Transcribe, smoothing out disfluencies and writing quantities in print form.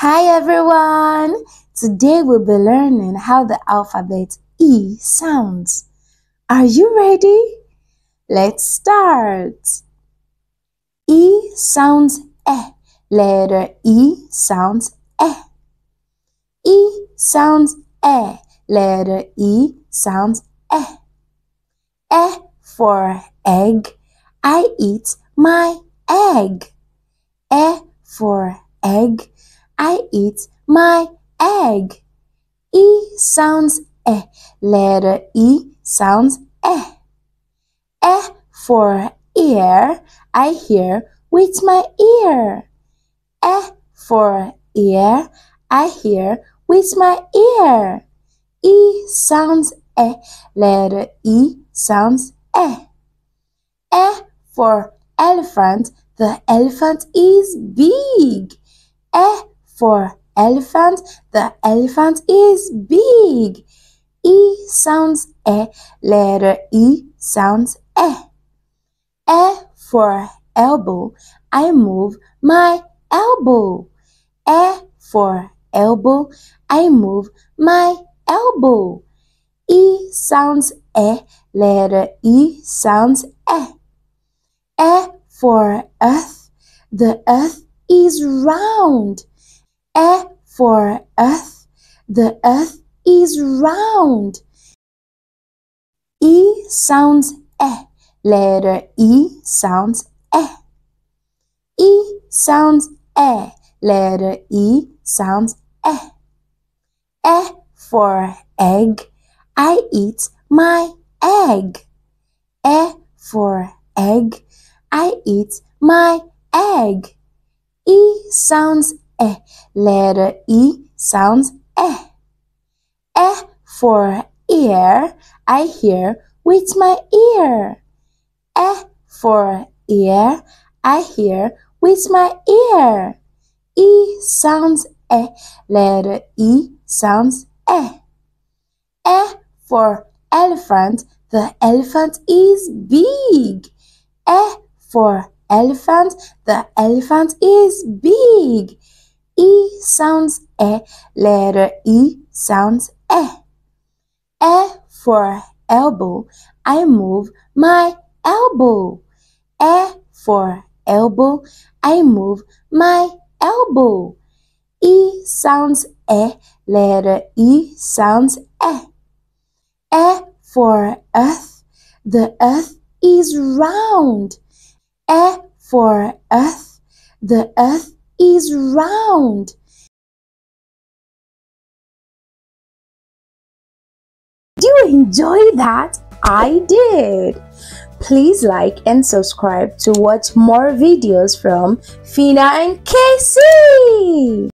Hi everyone! Today we'll be learning how the alphabet E sounds. Are you ready? Let's start. E sounds E. Letter E sounds E. E sounds E. Letter E sounds E. E for egg. I eat my egg. E for egg. I eat my egg. E sounds E. Letter E sounds E. E for ear. I hear with my ear. E for ear. I hear with my ear. E sounds E. Letter E sounds E. E for elephant. The elephant is big. E for elephant. The elephant is big. E sounds E. Letter E sounds E. E for elbow. I move my elbow. E for elbow. I move my elbow. E sounds E. Letter E sounds E. E for earth. The earth is round. E for earth. The earth is round. E sounds E. Letter E sounds E. E sounds E. Letter E sounds E. E for egg. I eat my egg. E for egg. I eat my egg. E sounds E. Letter E sounds E. E for ear. I hear with my ear. E for ear. I hear with my ear. E sounds E. Letter E sounds E. E for elephant. The elephant is big. E for elephant. The elephant is big. E sounds E. Letter E sounds E. E for elbow. I move my elbow. E for elbow. I move my elbow. E sounds E. Letter E sounds E. E for earth. The earth is round. E for earth. The earth is round. Did you enjoy that? I did. Please like and subscribe to watch more videos from Fina and Casey.